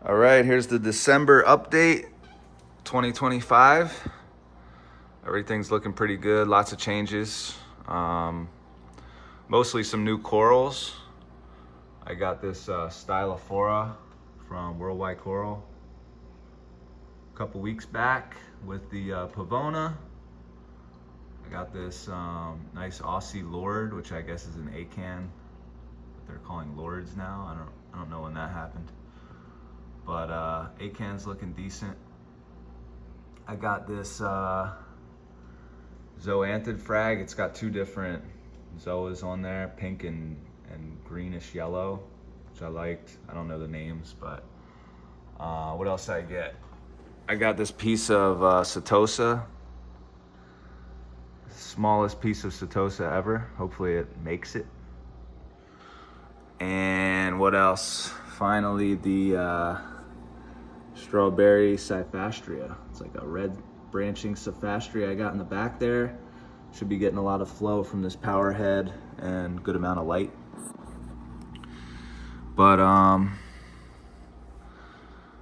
All right, here's the December update 2025. Everything's looking pretty good, lots of changes. Mostly some new corals. I got this Stylophora from Worldwide Coral a couple weeks back with the Pavona. I got this nice Aussie Lord, which I guess is an acan that they're calling Lords now. I don't know when that happened. But acan's looking decent. I got this zoanthid frag. It's got two different zoas on there, pink and greenish yellow, which I liked. I don't know the names, but what else did I get? I got this piece of Setosa. Smallest piece of Setosa ever. Hopefully it makes it. And what else? Finally, the strawberry Cyphastria. It's like a red branching Cyphastria I got in the back there. Should be getting a lot of flow from this power head and good amount of light. But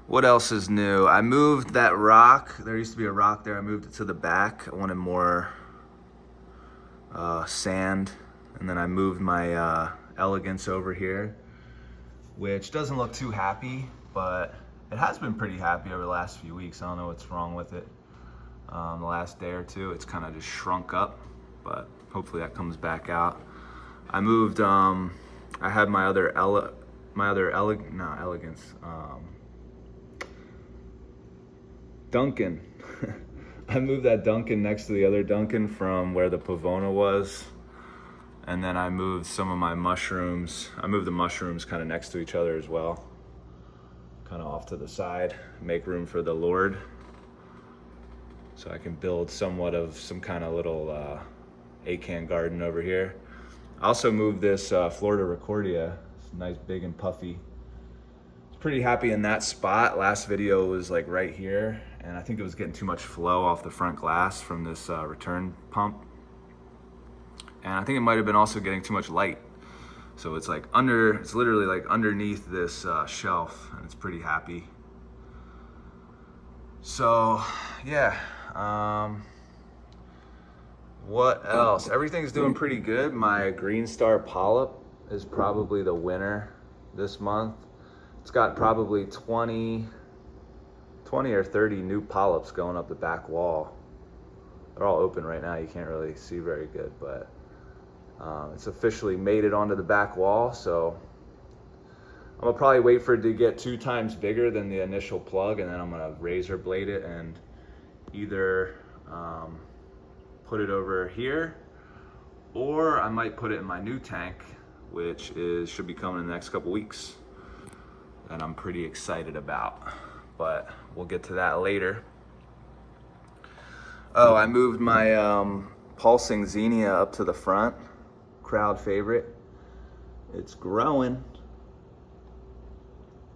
what else is new? I moved that rock. There used to be a rock there. I moved it to the back. I wanted more sand. And then I moved my elegance over here, which doesn't look too happy, but it has been pretty happy over the last few weeks. I don't know what's wrong with it. The last day or two, it's kind of just shrunk up, but hopefully that comes back out. I moved, I had my other elegance, Duncan. I moved that Duncan next to the other Duncan from where the Pavona was. And then I moved some of my mushrooms. I moved the mushrooms kind of next to each other as well. Kind of off to the side, make room for the Lord. So I can build somewhat of some kind of little acan garden over here. I also moved this Florida Rickordia. It's nice, big and puffy. Pretty happy in that spot. Last video was like right here, and I think it was getting too much flow off the front glass from this return pump. And I think it might have been also getting too much light. So it's like it's literally like underneath this shelf, and it's pretty happy. So yeah, what else? Everything's doing pretty good. My Green Star polyp is probably the winner this month. It's got probably 20 or 30 new polyps going up the back wall. They're all open right now. You can't really see very good, but it's officially made it onto the back wall. So I'm gonna probably wait for it to get 2 times bigger than the initial plug, and then I'm gonna razor blade it and either put it over here, or I might put it in my new tank, which should be coming in the next couple weeks. That I'm pretty excited about, but we'll get to that later. Oh, I moved my pulsing Xenia up to the front, crowd favorite. It's growing,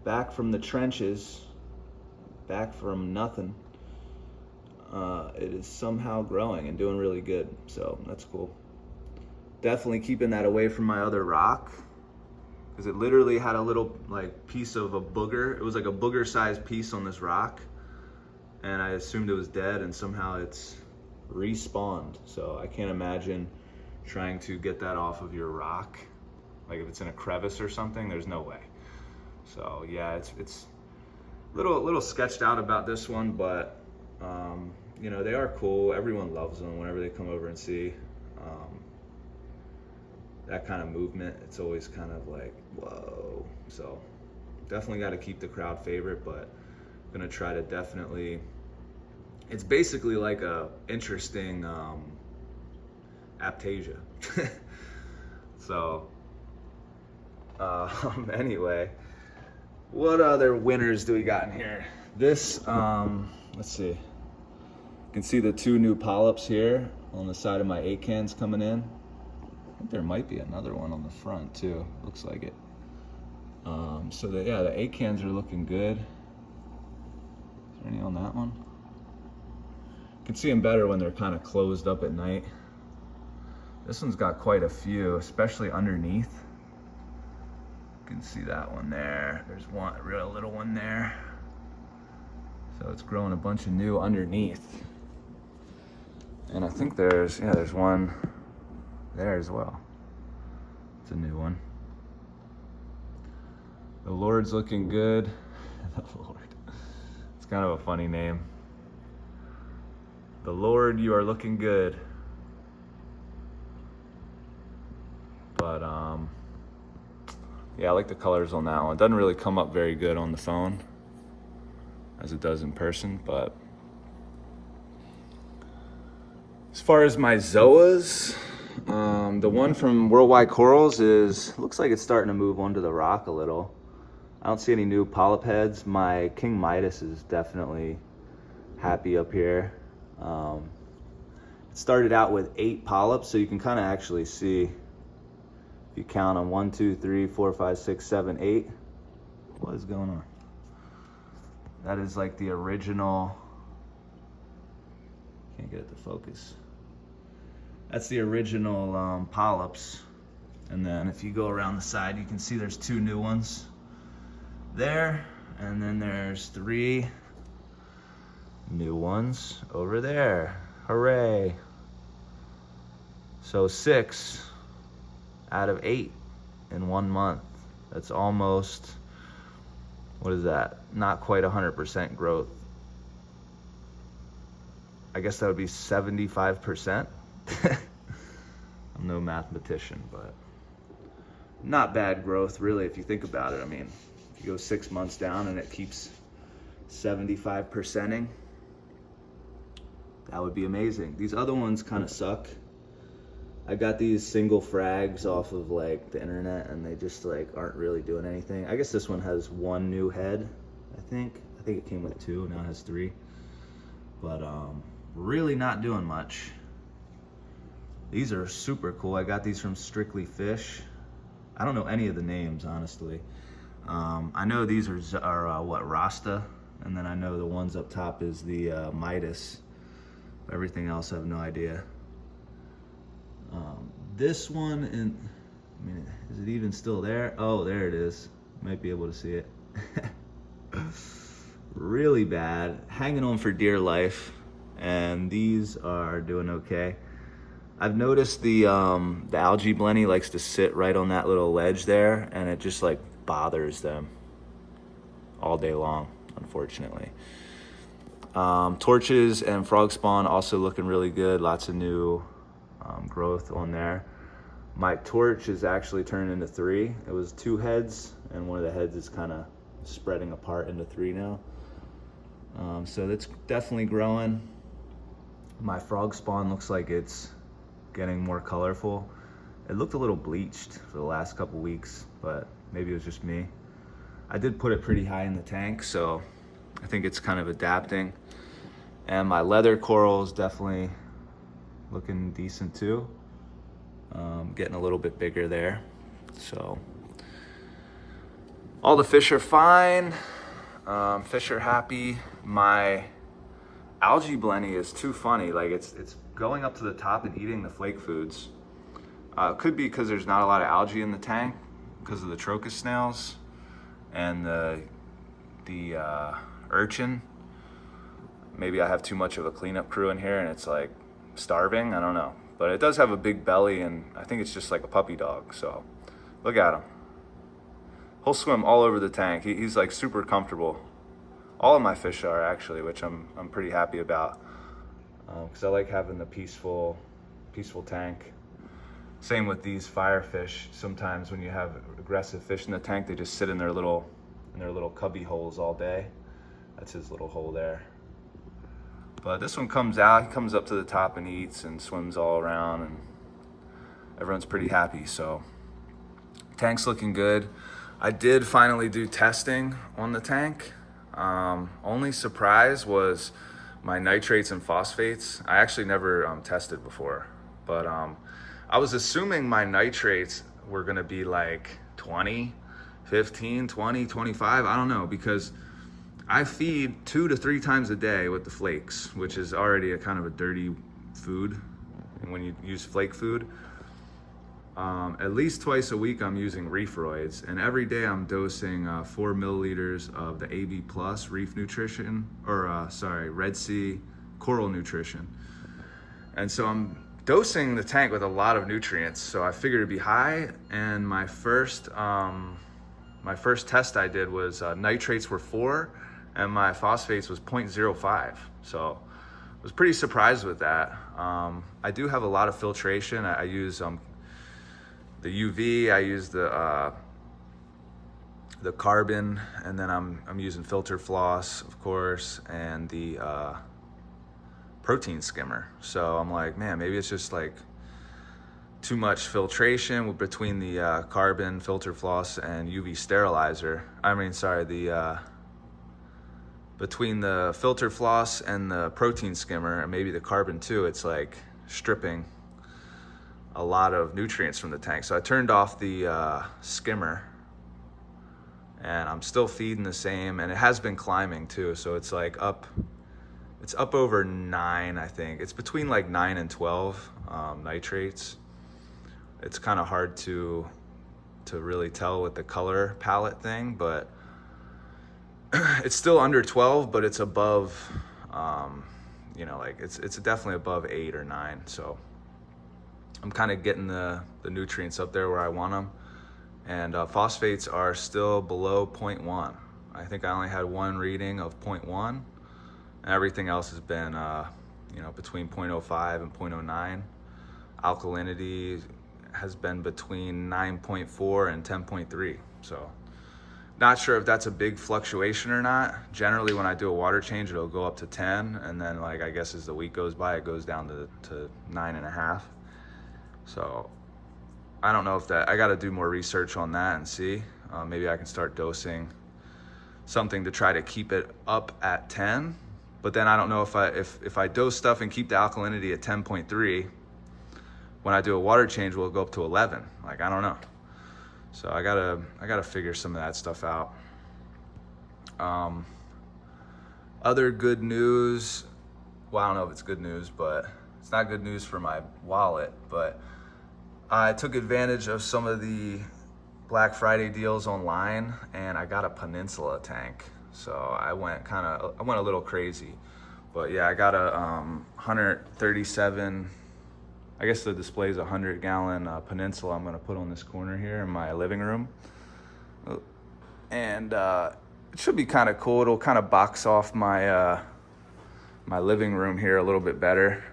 back from the trenches, back from nothing. It is somehow growing and doing really good, so that's cool. Definitely keeping that away from my other rock, because it literally had a little like piece of a booger. It was like a booger sized piece on this rock, and I assumed it was dead, and somehow it's respawned. So I can't imagine trying to get that off of your rock. Like if it's in a crevice or something, there's no way. So yeah, it's a little sketched out about this one, but you know, they are cool. Everyone loves them whenever they come over and see. That kind of movement, it's always kind of like, whoa. So definitely got to keep the crowd favorite, but I'm gonna try to definitely, it's basically like a interesting Aptasia. So anyway, what other winners do we got in here? This, let's see. You can see the 2 new polyps here on the side of my acans coming in. I think there might be another one on the front too. Looks like it. So the acans are looking good. Is there any on that one? You can see them better when they're kind of closed up at night. This one's got quite a few, especially underneath. You can see that one there. There's one real little one there. So it's growing a bunch of new underneath. And I think there's one there as well. It's a new one. The Lord's looking good. The Lord. It's kind of a funny name. The Lord, you are looking good. But yeah, I like the colors on that one. It doesn't really come up very good on the phone as it does in person, but as far as my Zoas, the one from Worldwide Corals looks like it's starting to move onto the rock a little. I don't see any new polyp heads. My King Midas is definitely happy up here. It started out with 8 polyps, so you can kind of actually see, if you count them, 1, 2, 3, 4, 5, 6, 7, 8. What is going on? That is like the original, can't get it to focus. That's the original polyps. And then if you go around the side, you can see there's 2 new ones there, and then there's 3 new ones over there. Hooray. So 6 out of 8 in 1 month. That's almost, what is that? Not quite 100% growth. I guess that would be 75%. I'm no mathematician, but not bad growth, really, if you think about it. I mean, if you go 6 months down and it keeps 75%ing, that would be amazing. These other ones kind of suck. I got these single frags off of like the internet, and they just like aren't really doing anything. I guess this one has 1 new head, I think it came with 2, now it has 3, but really not doing much. These are super cool. I got these from Strictly Fish. I don't know any of the names, honestly. I know these are what, Rasta, and then I know the ones up top is the Midas. Everything else I have no idea. This one, and I mean, is it even still there? Oh, there it is. Might be able to see it. Really bad, hanging on for dear life, and these are doing okay. I've noticed the algae blenny likes to sit right on that little ledge there, and it just like bothers them all day long, unfortunately. Torches and frog spawn also looking really good. Lots of new growth on there. My torch is actually turned into 3. It was 2 heads, and one of the heads is kind of spreading apart into 3 now. So that's definitely growing. My frog spawn looks like it's getting more colorful. It looked a little bleached for the last couple weeks, but maybe it was just me. I did put it pretty high in the tank, so I think it's kind of adapting. And my leather coral is definitely looking decent too. Getting a little bit bigger there. So all the fish are fine. Fish are happy. My algae blenny is too funny. Like it's going up to the top and eating the flake foods. It could be because there's not a lot of algae in the tank because of the trochus snails and the urchin. Maybe I have too much of a cleanup crew in here and it's like starving, I don't know. But it does have a big belly, and I think it's just like a puppy dog, so look at him. He'll swim all over the tank. He's like super comfortable. All of my fish are actually, which I'm pretty happy about, because I like having the peaceful tank. Same with these firefish. Sometimes when you have aggressive fish in the tank, they just sit in their little cubby holes all day. That's his little hole there. But this one comes out, he comes up to the top and eats and swims all around, and everyone's pretty happy. So tank's looking good. I did finally do testing on the tank. Only surprise was my nitrates and phosphates. I actually never tested before, but I was assuming my nitrates were gonna be like 20, 15, 20, 25, I don't know, because I feed 2 to 3 times a day with the flakes, which is already a kind of a dirty food when you use flake food. At least twice a week I'm using ReeFroids, and every day I'm dosing 4 milliliters of the AB Plus ReeF Nutrition, or Red Sea Coral Nutrition. And so I'm dosing the tank with a lot of nutrients, so I figured it'd be high. And my first test I did was nitrates were 4 and my phosphates was 0.05. So I was pretty surprised with that. I do have a lot of filtration. I use the UV, I use the carbon, and then I'm using filter floss, of course, and the protein skimmer. So I'm like, man, maybe it's just like too much filtration between the carbon, filter floss, and UV sterilizer. Between the filter floss and the protein skimmer, and maybe the carbon too, it's like stripping a lot of nutrients from the tank. So I turned off the skimmer, and I'm still feeding the same, and it has been climbing too. So it's like up over 9, I think. It's between like 9 and 12 nitrates. It's kind of hard to really tell with the color palette thing, but it's still under 12, but it's above, like it's definitely above 8 or 9. So I'm kind of getting the nutrients up there where I want them. And phosphates are still below 0.1. I think I only had one reading of 0.1, and everything else has been, between 0.05 and 0.09. Alkalinity has been between 9.4 and 10.3. So not sure if that's a big fluctuation or not. Generally, when I do a water change, it'll go up to 10, and then I guess as the week goes by, it goes down to 9.5. So I don't know if I got to do more research on that and see. Maybe I can start dosing something to try to keep it up at 10. But then I don't know if I dose stuff and keep the alkalinity at 10.3, when I do a water change, will it go up to 11? I don't know. So I gotta figure some of that stuff out. Other good news. Well, I don't know if it's good news, but it's not good news for my wallet. But I took advantage of some of the Black Friday deals online, and I got a Peninsula tank. So I went a little crazy. But yeah, I got a 137. I guess the display is a 100-gallon Peninsula I'm gonna put on this corner here in my living room. And it should be kind of cool. It'll kind of box off my my living room here a little bit better.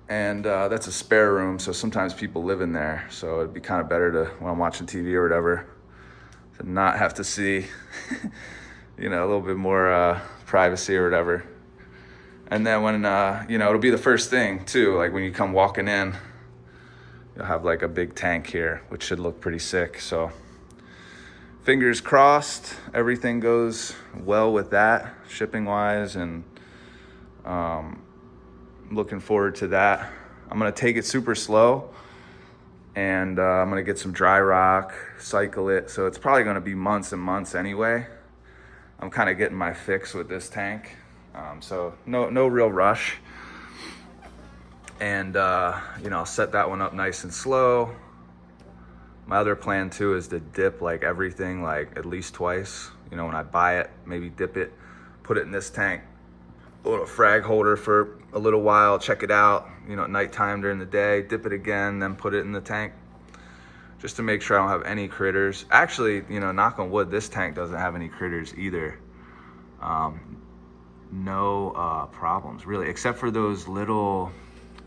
And that's a spare room, so sometimes people live in there. So it'd be kind of better to, when I'm watching TV or whatever, to not have to see, a little bit more privacy or whatever. And then when, it'll be the first thing too, like when you come walking in, you'll have like a big tank here, which should look pretty sick. So fingers crossed, everything goes well with that, shipping wise, and looking forward to that. I'm gonna take it super slow, and I'm gonna get some dry rock, cycle it. So it's probably gonna be months and months anyway. I'm kind of getting my fix with this tank. So no real rush. And, I'll set that one up nice and slow. My other plan too is to dip everything at least twice. When I buy it, maybe dip it, put it in this tank, a little frag holder for a little while, check it out, at nighttime during the day, dip it again, then put it in the tank, just to make sure I don't have any critters. Actually, knock on wood, this tank doesn't have any critters either. No problems really, except for those little,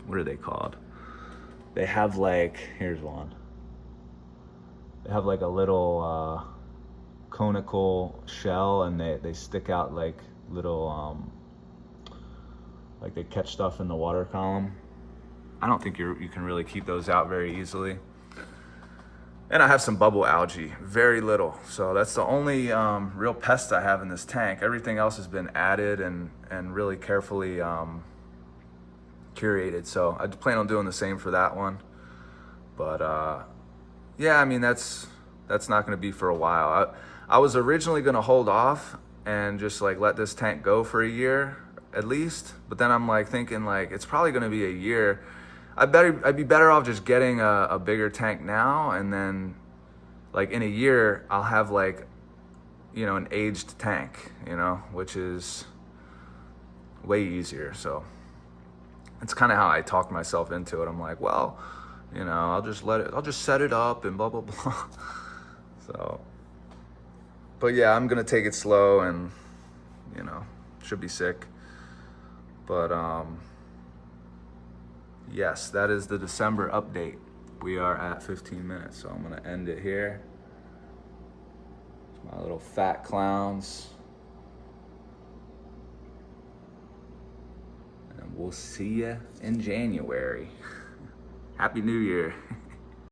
what are they called? They have here's one. They have a little conical shell, and they stick out little, they catch stuff in the water column. I don't think you can really keep those out very easily. And I have some bubble algae, very little. So that's the only real pest I have in this tank. Everything else has been added and really carefully curated. So I plan on doing the same for that one. But yeah, that's not gonna be for a while. I was originally gonna hold off and just let this tank go for a year at least. But then I'm thinking it's probably gonna be a year. I'd be better off just getting a bigger tank now, and then like in a year I'll have like, you know, an aged tank, you know, which is way easier. So it's kind of how I talked myself into it. I'm like, well, you know, I'll just set it up and blah blah blah. So, but yeah, I'm gonna take it slow, and you know, should be sick. But yes, that is the December update. We are at 15 minutes, so I'm gonna end it here. My little fat clowns. And we'll see you in January. Happy New Year.